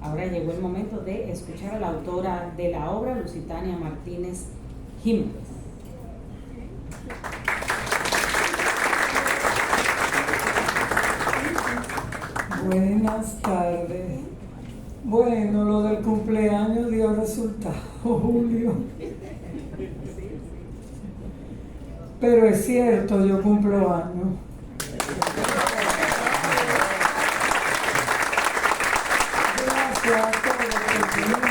Ahora llegó el momento de escuchar a la autora de la obra, Lusitania Martínez Jiménez. Buenas tardes. Bueno, lo del cumpleaños dio resultado, Julio. Pero es cierto, yo cumplo años. Gracias a todos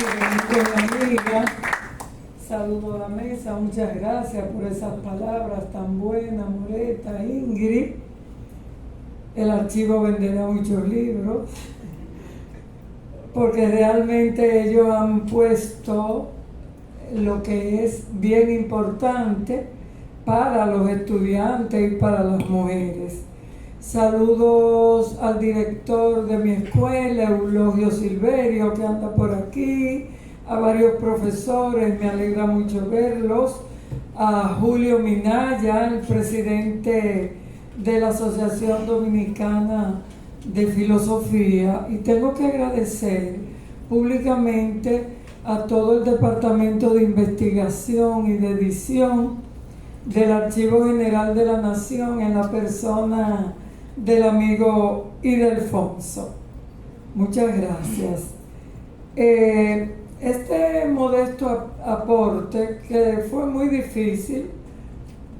por venir, amiga. Saludo a la mesa, muchas gracias por esas palabras tan buenas, Moreta, Ingrid. El archivo venderá muchos libros, porque realmente ellos han puesto lo que es bien importante para los estudiantes y para las mujeres. Saludos al director de mi escuela, Eulogio Silverio, que anda por aquí, a varios profesores, me alegra mucho verlos, a Julio Minaya, el presidente de la Asociación Dominicana de Filosofía, y tengo que agradecer públicamente a todo el Departamento de Investigación y de Edición del Archivo General de la Nación en la persona del amigo Ildefonso. Muchas gracias. Este modesto aporte, que fue muy difícil,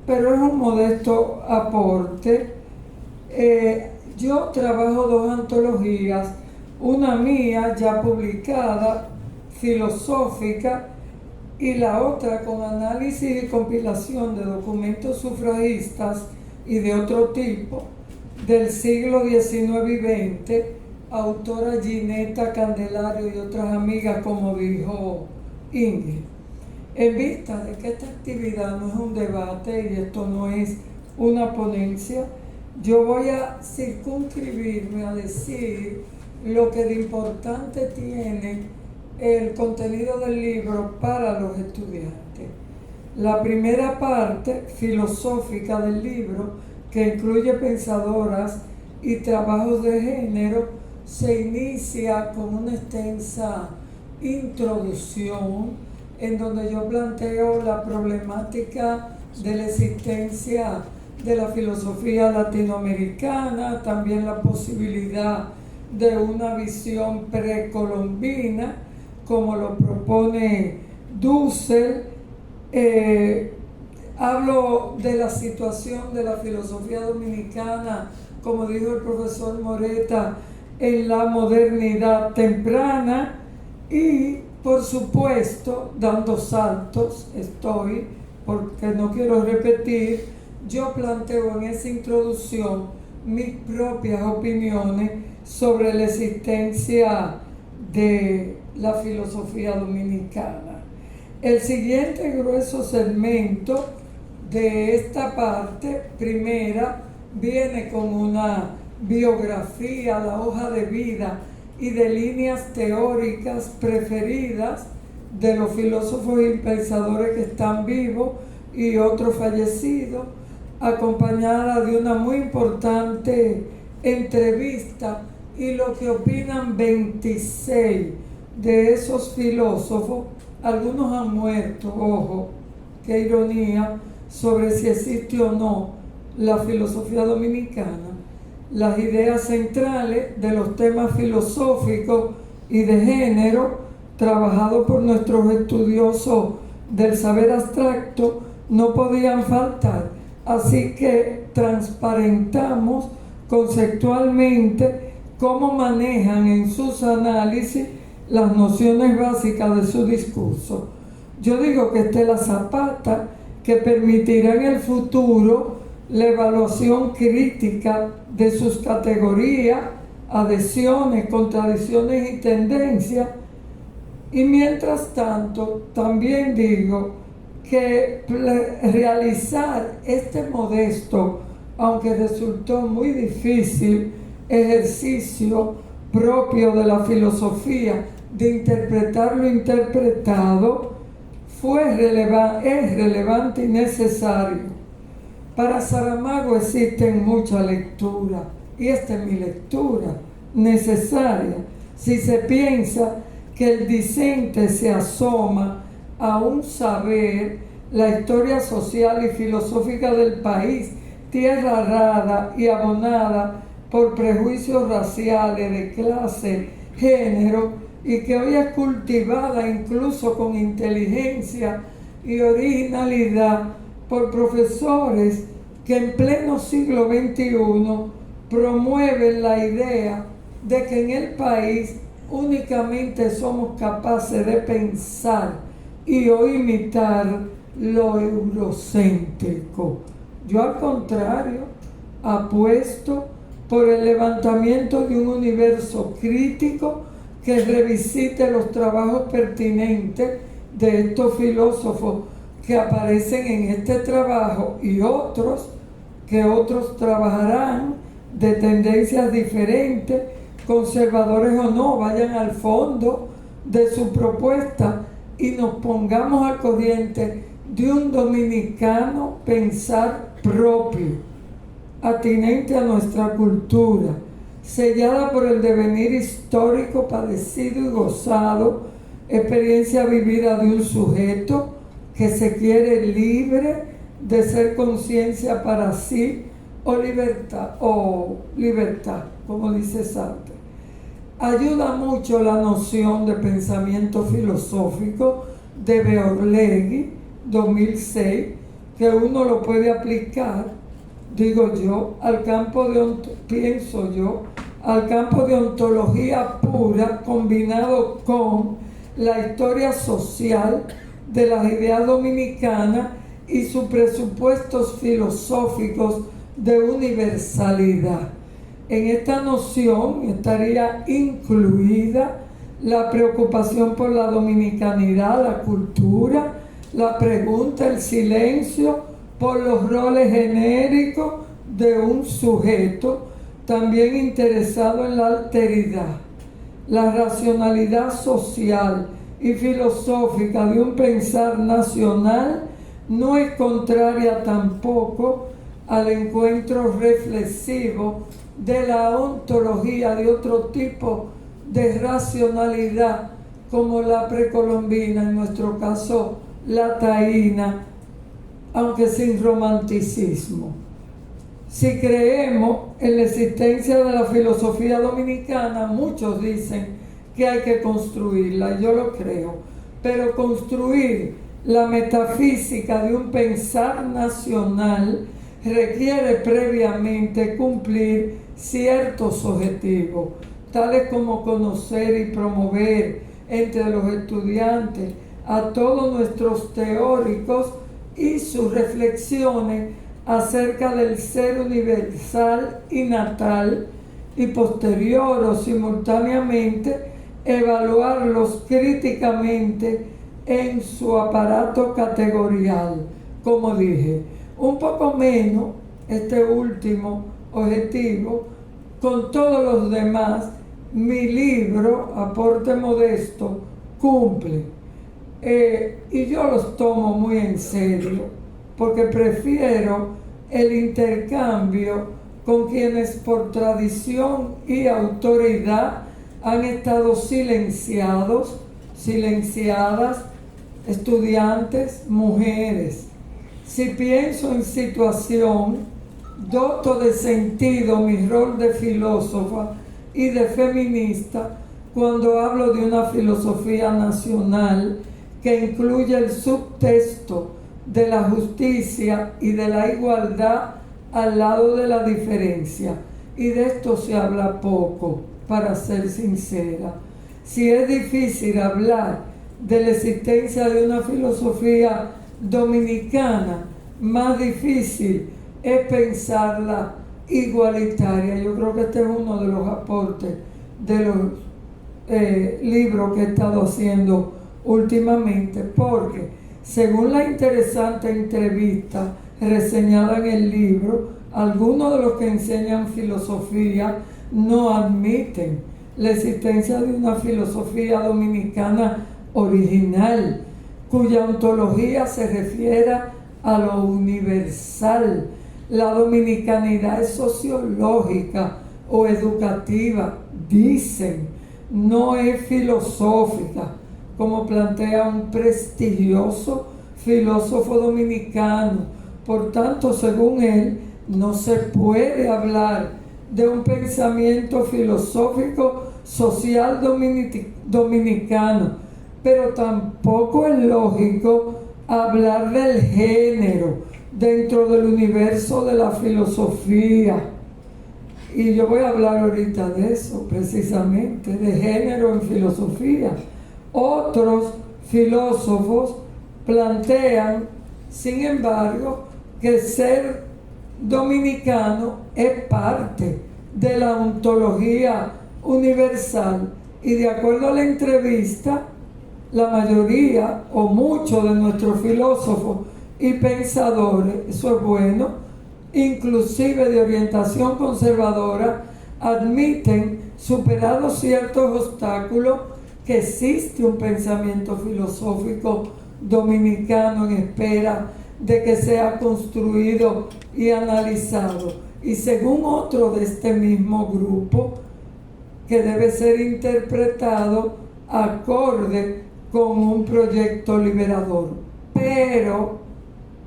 pero es un modesto aporte. Yo trabajo 2 antologías, una mía ya publicada, filosófica, y la otra con análisis y compilación de documentos sufragistas y de otro tipo del siglo XIX y XX, autora Ginetta Candelario y otras amigas, como dijo Ingrid. En vista de que esta actividad no es un debate y esto no es una ponencia, yo voy a circunscribirme a decir lo que de importante tiene el contenido del libro para los estudiantes. La primera parte filosófica del libro, que incluye pensadoras y trabajos de género, se inicia con una extensa introducción en donde yo planteo la problemática de la existencia de la filosofía latinoamericana, también la posibilidad de una visión precolombina, como lo propone Dussel. Hablo de la situación de la filosofía dominicana, como dijo el profesor Moreta, en la modernidad temprana, y por supuesto, dando saltos, porque no quiero repetir, yo planteo en esa introducción mis propias opiniones sobre la existencia de la filosofía dominicana. El siguiente grueso segmento de esta parte primera viene con una biografía, la hoja de vida y de líneas teóricas preferidas de los filósofos y pensadores que están vivos y otros fallecidos, acompañada de una muy importante entrevista y lo que opinan 26 de esos filósofos. Algunos han muerto, ojo, qué ironía, sobre si existe o no la filosofía dominicana. Las ideas centrales de los temas filosóficos y de género, trabajados por nuestros estudiosos del saber abstracto, no podían faltar. Así que transparentamos conceptualmente cómo manejan en sus análisis las nociones básicas de su discurso. Yo digo que esta es la zapata que permitirá en el futuro la evaluación crítica de sus categorías, adhesiones, contradicciones y tendencias. Y mientras tanto, también digo que realizar este modesto, aunque resultó muy difícil, ejercicio propio de la filosofía, de interpretar lo interpretado, es relevante y necesario. Para Saramago existen muchas lecturas, y esta es mi lectura necesaria. si se piensa que el discente se asoma a un saber, la historia social y filosófica del país, tierra arada y abonada por prejuicios raciales, de clase, género, y que hoy es cultivada incluso con inteligencia y originalidad por profesores que en pleno siglo XXI promueven la idea de que en el país únicamente somos capaces de pensar y o imitar lo eurocéntrico. Yo, al contrario, apuesto por el levantamiento de un universo crítico que revisite los trabajos pertinentes de estos filósofos que aparecen en este trabajo y otros que otros trabajarán de tendencias diferentes, conservadores o no, vayan al fondo de su propuesta y nos pongamos al corriente de un dominicano pensar propio, atinente a nuestra cultura, sellada por el devenir histórico padecido y gozado, experiencia vivida de un sujeto que se quiere libre de ser conciencia para sí o libertad, como dice Sartre. Ayuda mucho la noción de pensamiento filosófico de Beorlegui, 2006, que uno lo puede aplicar, digo yo, al campo al campo de ontología pura, combinado con la historia social de las ideas dominicanas y sus presupuestos filosóficos de universalidad. En esta noción estaría incluida la preocupación por la dominicanidad, la cultura, la pregunta, el silencio, por los roles genéricos de un sujeto, también interesado en la alteridad. La racionalidad social y filosófica de un pensar nacional no es contraria tampoco al encuentro reflexivo de la ontología de otro tipo de racionalidad, como la precolombina, en nuestro caso la taína, aunque sin romanticismo. Si creemos en la existencia de la filosofía dominicana, muchos dicen que hay que construirla, yo lo creo, pero construir la metafísica de un pensar nacional requiere previamente cumplir ciertos objetivos, tales como conocer y promover entre los estudiantes a todos nuestros teóricos y sus reflexiones acerca del ser universal y natal, y posterior o simultáneamente evaluarlos críticamente en su aparato categorial, como dije. Un poco menos este último objetivo, con todos los demás, mi libro, aporte modesto, cumple. Y yo los tomo muy en serio, porque prefiero el intercambio con quienes por tradición y autoridad han estado silenciadas, estudiantes, mujeres. Si pienso en situación, doto de sentido mi rol de filósofa y de feminista cuando hablo de una filosofía nacional que incluye el subtexto de la justicia y de la igualdad al lado de la diferencia. Y de esto se habla poco, para ser sincera. Si es difícil hablar de la existencia de una filosofía dominicana, más difícil es pensarla igualitaria. Yo creo que este es uno de los aportes de los libros que he estado haciendo últimamente, porque según la interesante entrevista reseñada en el libro, algunos de los que enseñan filosofía no admiten la existencia de una filosofía dominicana original, cuya ontología se refiera a lo universal. La dominicanidad es sociológica o educativa, dicen. no es filosófica, como plantea un prestigioso filósofo dominicano. Por tanto, según él, no se puede hablar de un pensamiento filosófico social dominicano, pero tampoco es lógico hablar del género dentro del universo de la filosofía. Y yo voy a hablar ahorita de eso, precisamente, de género en filosofía. Otros filósofos plantean, sin embargo, que ser dominicano es parte de la ontología universal, y de acuerdo a la entrevista, la mayoría o muchos de nuestros filósofos y pensadores, eso es bueno, inclusive de orientación conservadora, admiten, superados ciertos obstáculos, que existe un pensamiento filosófico dominicano en espera de que sea construido y analizado. Y según otro de este mismo grupo, que debe ser interpretado acorde con un proyecto liberador, pero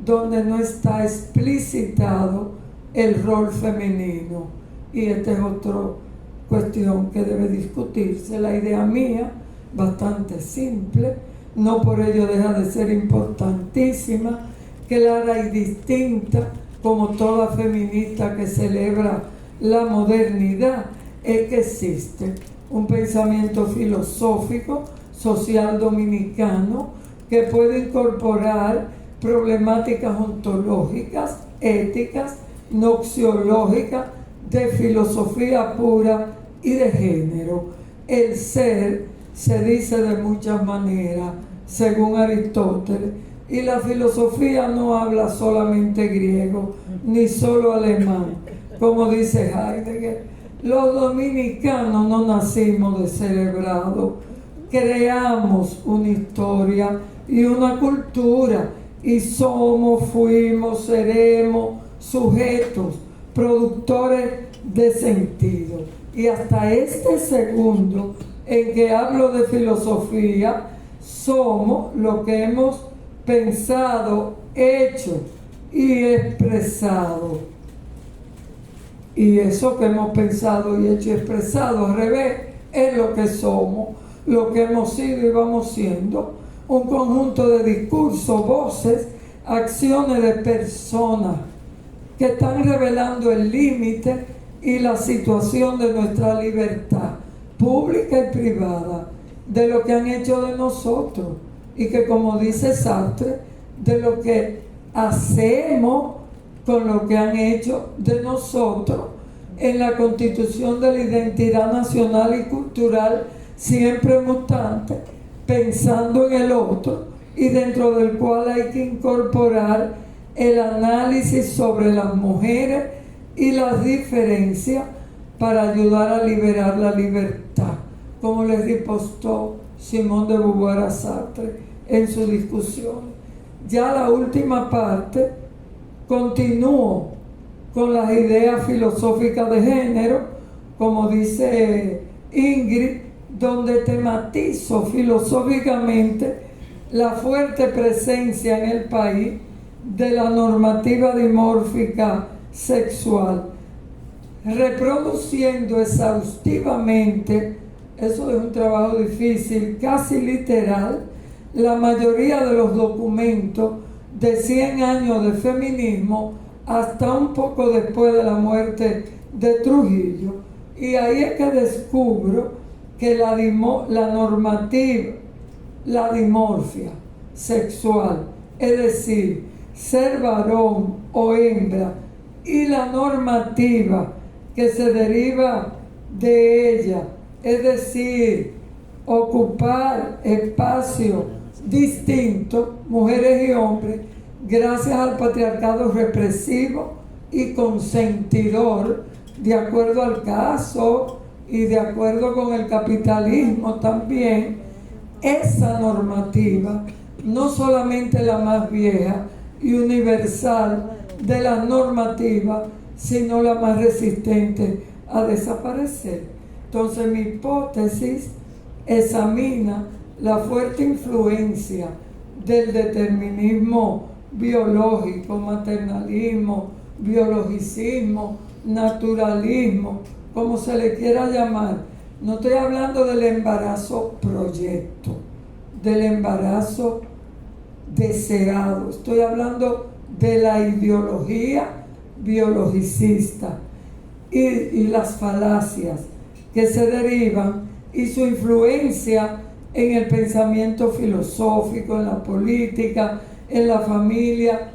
donde no está explicitado el rol femenino. Y esta es otra cuestión que debe discutirse. La idea mía, bastante simple, no por ello deja de ser importantísima, clara y distinta, como toda feminista que celebra la modernidad, es que existe un pensamiento filosófico social dominicano que puede incorporar problemáticas ontológicas, éticas, noxiológicas, de filosofía pura y de género. El ser se dice de muchas maneras, según Aristóteles, y la filosofía no habla solamente griego, ni solo alemán, como dice Heidegger. Los dominicanos no nacimos descerebrados, creamos una historia y una cultura, y somos, fuimos, seremos sujetos, productores de sentido. Y hasta este segundo en que hablo de filosofía, somos lo que hemos pensado, hecho y expresado. Y eso que hemos pensado y hecho y expresado, al revés, es lo que somos, lo que hemos sido y vamos siendo. Un conjunto de discursos, voces, acciones de personas que están revelando el límite y la situación de nuestra libertad pública y privada, de lo que han hecho de nosotros, y que, como dice Sartre, de lo que hacemos con lo que han hecho de nosotros en la constitución de la identidad nacional y cultural, siempre mutante, pensando en el otro, y dentro del cual hay que incorporar el análisis sobre las mujeres y las diferencias para ayudar a liberar la libertad, como les ripostó Simone de Beauvoir a Sartre en su discusión. Ya la última parte continúo con las ideas filosóficas de género, como dice Ingrid, donde tematizo filosóficamente la fuerte presencia en el país de la normativa dimórfica sexual, reproduciendo exhaustivamente, eso es un trabajo difícil, casi literal, la mayoría de los documentos de 100 años de feminismo hasta un poco después de la muerte de Trujillo. Y ahí es que descubro que la normativa, la dimorfia sexual, es decir, ser varón o hembra, y la normativa que se deriva de ella, es decir, ocupar espacios distintos, mujeres y hombres, gracias al patriarcado represivo y consentidor, de acuerdo al caso y de acuerdo con el capitalismo también. Esa normativa, no solamente la más vieja y universal de las normativas, sino la más resistente a desaparecer. Entonces mi hipótesis examina la fuerte influencia del determinismo biológico, maternalismo, biologicismo, naturalismo, como se le quiera llamar. No estoy hablando del embarazo proyecto, del embarazo deseado. Estoy hablando de la ideología biologicista y las falacias que se derivan y su influencia en el pensamiento filosófico, en la política, en la familia,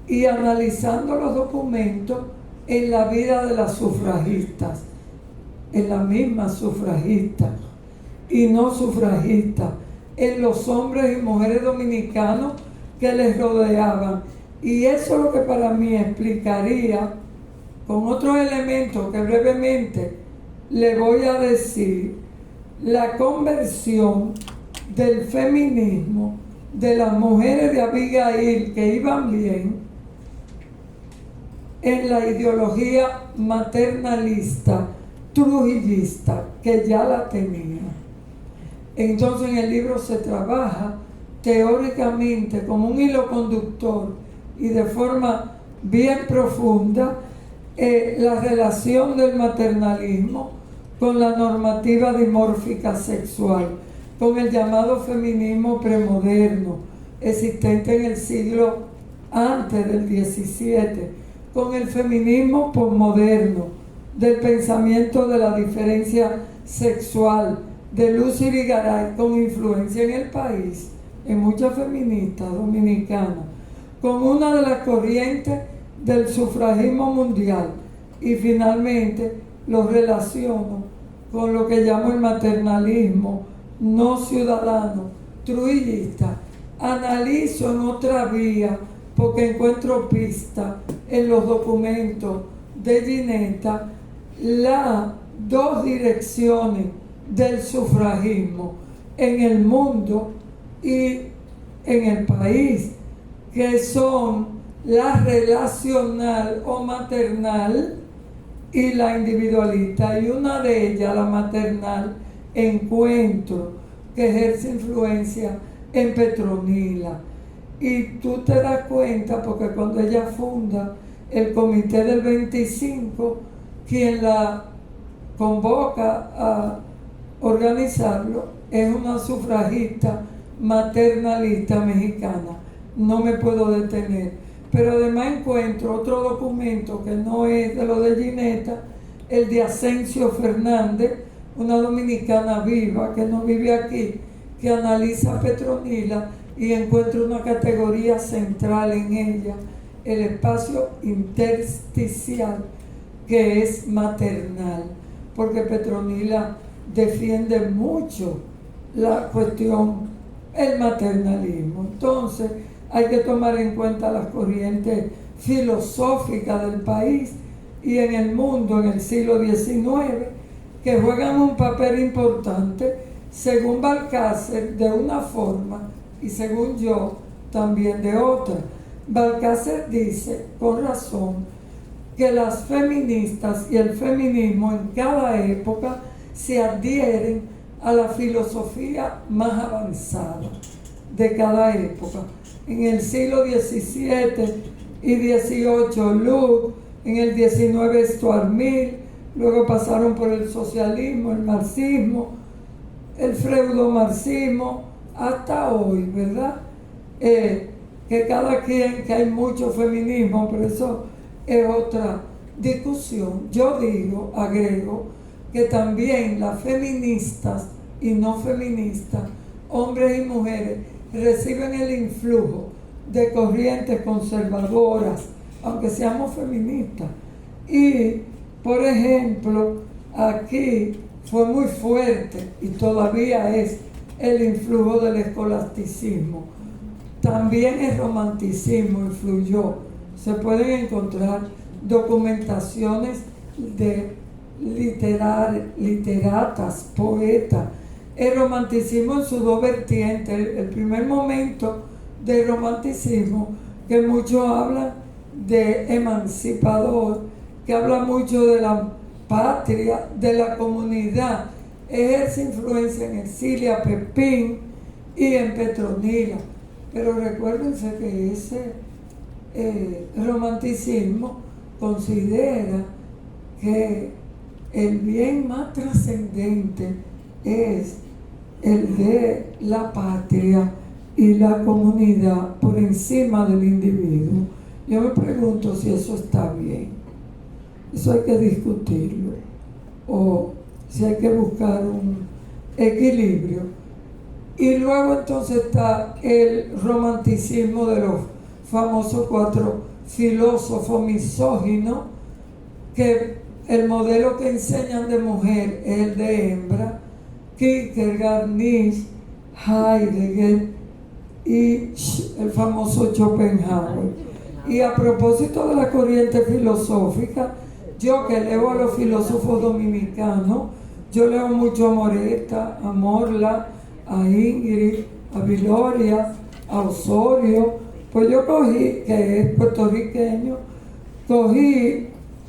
y analizando los documentos en la vida de las sufragistas, en la misma sufragista y no sufragista, en los hombres y mujeres dominicanos que les rodeaban. Y eso es lo que para mí explicaría, con otros elementos que brevemente le voy a decir, la conversión del feminismo de las mujeres de Abigail que iban bien en la ideología maternalista, trujillista, que ya la tenía. Entonces en el libro se trabaja teóricamente como un hilo conductor y de forma bien profunda la relación del maternalismo con la normativa dimórfica sexual, con el llamado feminismo premoderno, existente en el siglo antes del 17, con el feminismo posmoderno, del pensamiento de la diferencia sexual, de Lucy Irigaray, con influencia en el país, en muchas feministas dominicanas, con una de las corrientes del sufragismo mundial, y finalmente lo relaciono con lo que llamo el maternalismo no ciudadano, trujillista. Analizo en otra vía porque encuentro pista en los documentos de Ginetta las dos direcciones del sufragismo en el mundo y en el país, que son la relacional o maternal y la individualista, y una de ellas, la maternal, encuentro que ejerce influencia en Petronila. Y tú te das cuenta porque cuando ella funda el Comité del 25, quien la convoca a organizarlo es una sufragista maternalista mexicana. No me puedo detener. Pero además encuentro otro documento que no es de lo de Ginetta, el de Asensio Fernández, una dominicana viva que no vive aquí, que analiza a Petronila y encuentro una categoría central en ella, el espacio intersticial, que es maternal, porque Petronila defiende mucho la cuestión, el maternalismo. Entonces hay que tomar en cuenta las corrientes filosóficas del país y en el mundo en el siglo XIX, que juegan un papel importante, según Balcácer de una forma y según yo también de otra. Balcácer dice, con razón, que las feministas y el feminismo en cada época se adhieren a la filosofía más avanzada de cada época. En el siglo XVII y XVIII, Luc, en el XIX, Stuart Mill, luego pasaron por el socialismo, el marxismo, el freudomarxismo, hasta hoy, ¿verdad? Que cada quien, que hay mucho feminismo, pero eso es otra discusión. Yo digo, agrego, que también las feministas y no feministas, hombres y mujeres, reciben el influjo de corrientes conservadoras, aunque seamos feministas. Y, por ejemplo, aquí fue muy fuerte y todavía es el influjo del escolasticismo. También el romanticismo influyó. Se pueden encontrar documentaciones de literatas, poetas. El romanticismo en sus dos vertientes. El primer momento del romanticismo, que muchos hablan de emancipador, que habla mucho de la patria de la comunidad, ejerce influencia en Ercilia, Pepín y en Petronila. Pero recuérdense que ese romanticismo considera que el bien más trascendente es el de la patria y la comunidad por encima del individuo. Yo me pregunto si eso está bien. Eso hay que discutirlo. O si hay que buscar un equilibrio. Y luego entonces está el romanticismo de los famosos 4 filósofos misóginos, que el modelo que enseñan de mujer es el de hembra: Kierkegaard, Nietzsche, Heidegger y el famoso Schopenhauer. Y a propósito de la corriente filosófica, yo que leo a los filósofos dominicanos, yo leo mucho a Moreta, a Morla, a Ingrid, a Viloria, a Osorio. Pues yo cogí, que es puertorriqueño, cogí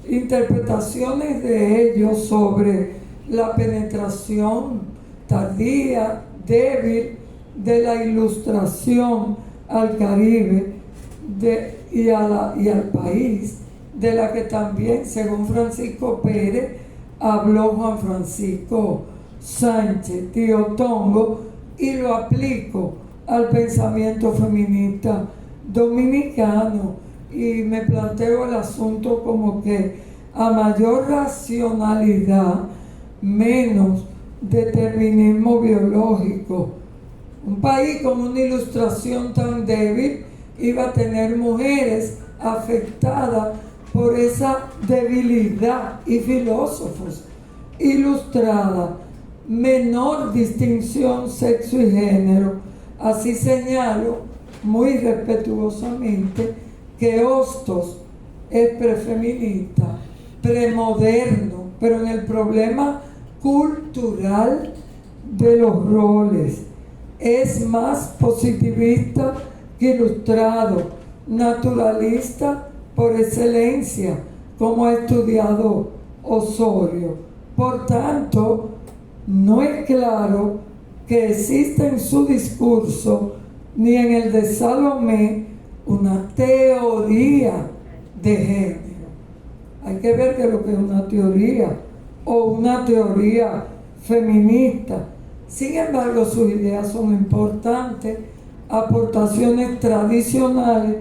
interpretaciones de ellos sobre la penetración tardía, débil de la Ilustración al Caribe y al país, de la que también, según Francisco Pérez, habló Juan Francisco Sánchez, tío Tongo, y lo aplico al pensamiento feminista dominicano, y me planteo el asunto como que a mayor racionalidad, menos determinismo biológico. Un país con una ilustración tan débil iba a tener mujeres afectadas por esa debilidad, y filósofos ilustradas, menor distinción sexo y género. Así señalo muy respetuosamente que Hostos es prefeminista, premoderno, pero en el problema cultural de los roles es más positivista que Ilustrado, naturalista por excelencia, como ha estudiado Osorio. Por tanto, no es claro que exista en su discurso, ni en el de Salomé, una teoría de género. Hay que ver qué es lo que es una teoría, o una teoría feminista. Sin embargo, sus ideas son importantes, aportaciones tradicionales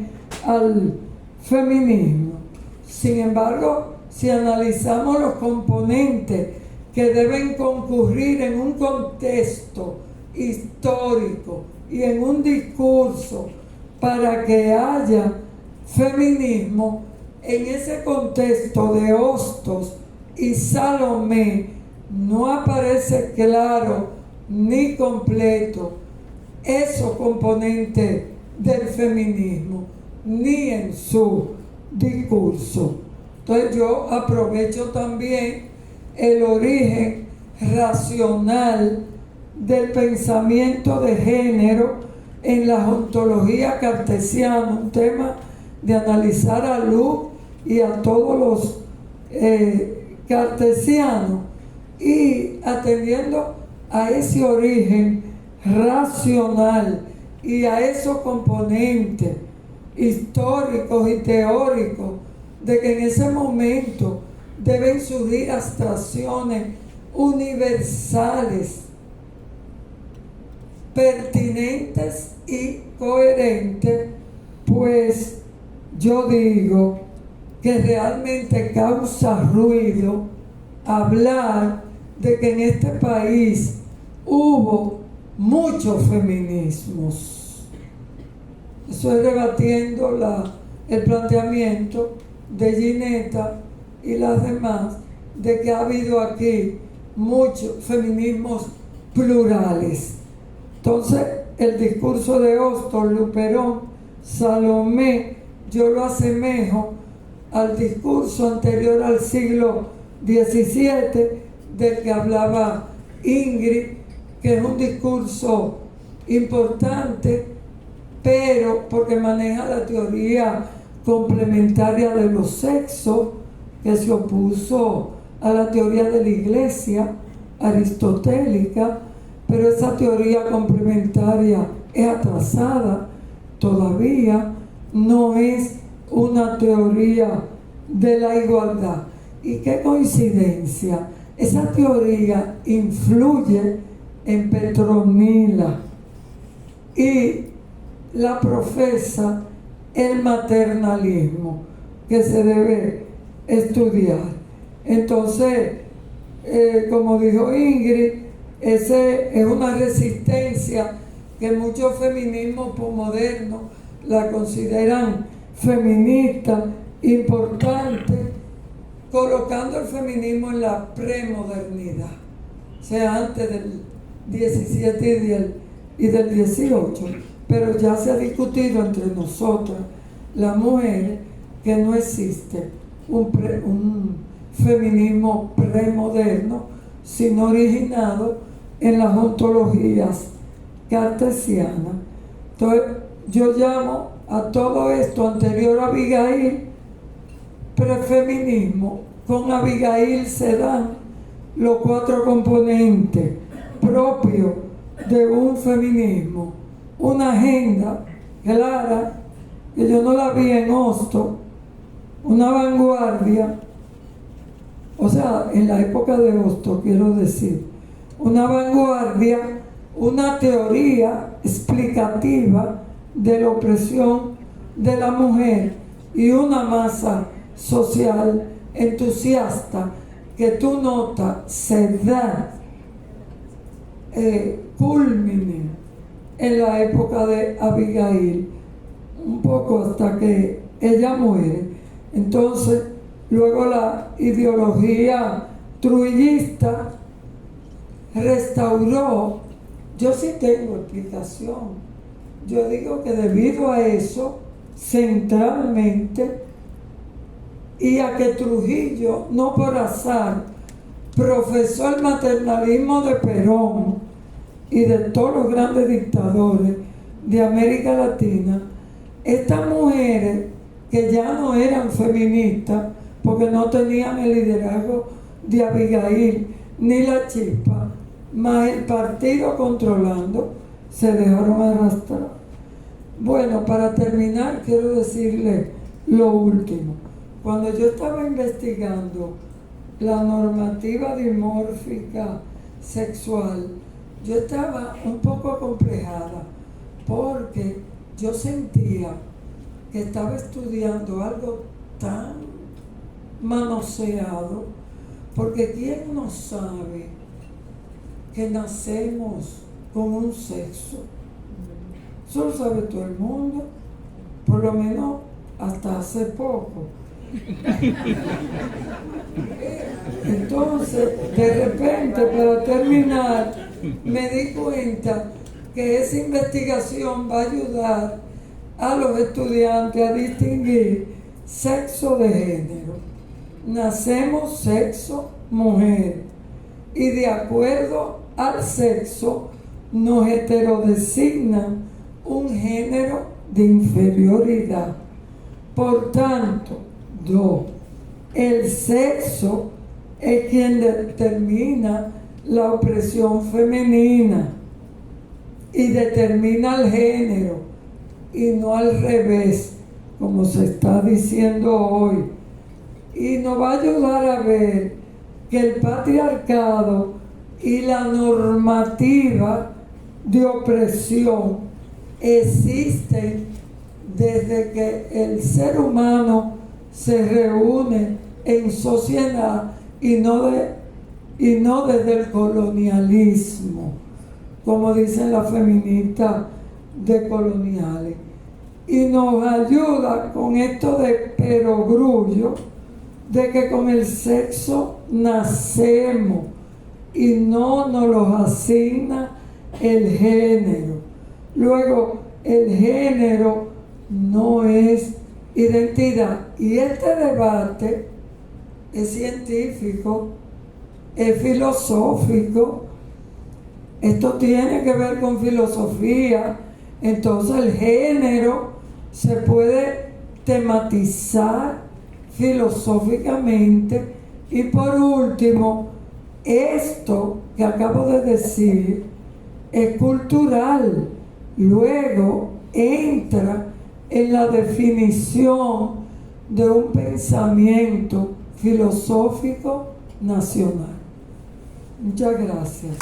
al feminismo. Sin embargo, si analizamos los componentes que deben concurrir en un contexto histórico y en un discurso para que haya feminismo, en ese contexto de Hostos y Salomé no aparece claro ni completo esos componentes del feminismo, ni en su discurso. Entonces yo aprovecho también el origen racional del pensamiento de género en la ontología cartesiana, un tema de analizar a Luke y a todos los cartesianos, y atendiendo a ese origen racional y a esos componentes históricos y teóricos de que en ese momento deben surgir abstracciones universales, pertinentes y coherentes, pues yo digo que realmente causa ruido hablar de que en este país hubo muchos feminismos. Eso es rebatiendo el planteamiento de Ginetta y las demás de que ha habido aquí muchos feminismos plurales. Entonces, el discurso de Hostos, Luperón, Salomé, yo lo asemejo al discurso anterior al siglo XVII del que hablaba Ingrid, que es un discurso importante, pero porque maneja la teoría complementaria de los sexos, que se opuso a la teoría de la iglesia aristotélica, pero esa teoría complementaria es atrasada, todavía no es una teoría de la igualdad. Y qué coincidencia, esa teoría influye en Petronila y la profesa el maternalismo, que se debe estudiar. Entonces, como dijo Ingrid, ese es una resistencia que muchos feminismos posmodernos la consideran feminista, importante, colocando el feminismo en la premodernidad, o sea, antes del 17 y del 18, pero ya se ha discutido entre nosotras, las mujeres, que no existe un feminismo premoderno, sino originado en las ontologías cartesianas. Entonces, yo llamo a todo esto anterior a Abigail prefeminismo. Con Abigail se dan los 4 componentes propios de un feminismo: una agenda clara, que yo no la vi en Hosto, una vanguardia, o sea, en la época de Hosto, quiero decir, una vanguardia, una teoría explicativa de la opresión de la mujer y una masa social entusiasta que tú notas se da culmine en la época de Abigail, un poco hasta que ella muere. Entonces, luego la ideología trujillista restauró. Yo sí tengo explicación. Yo digo que debido a eso, centralmente, y a que Trujillo, no por azar, profesó el maternalismo de Perón y de todos los grandes dictadores de América Latina, estas mujeres que ya no eran feministas porque no tenían el liderazgo de Abigail ni la chispa, más el partido controlando, se dejaron arrastrar. Bueno, para terminar, quiero decirle lo último. Cuando yo estaba investigando la normativa dimórfica sexual, yo estaba un poco acomplejada porque yo sentía que estaba estudiando algo tan manoseado, porque ¿quién no sabe que nacemos con un sexo? Eso lo sabe todo el mundo, por lo menos hasta hace poco. Entonces, de repente, para terminar, me di cuenta que esa investigación va a ayudar a los estudiantes a distinguir sexo de género. Nacemos sexo mujer y de acuerdo al sexo nos heterodesignan un género de inferioridad. Por tanto, el sexo es quien determina la opresión femenina y determina el género, y no al revés, como se está diciendo hoy. Y nos va a ayudar a ver que el patriarcado y la normativa de opresión existen desde que el ser humano se reúne en sociedad y no desde el colonialismo, como dicen las feministas decoloniales. Y nos ayuda con esto de perogrullo, de que con el sexo nacemos y no nos lo asigna el género. Luego, el género no es identidad. Y este debate es científico, es filosófico. Esto tiene que ver con filosofía. Entonces el género se puede tematizar filosóficamente Y por último, esto que acabo de decir es cultural. Luego entra en la definición de un pensamiento filosófico nacional. Muchas gracias.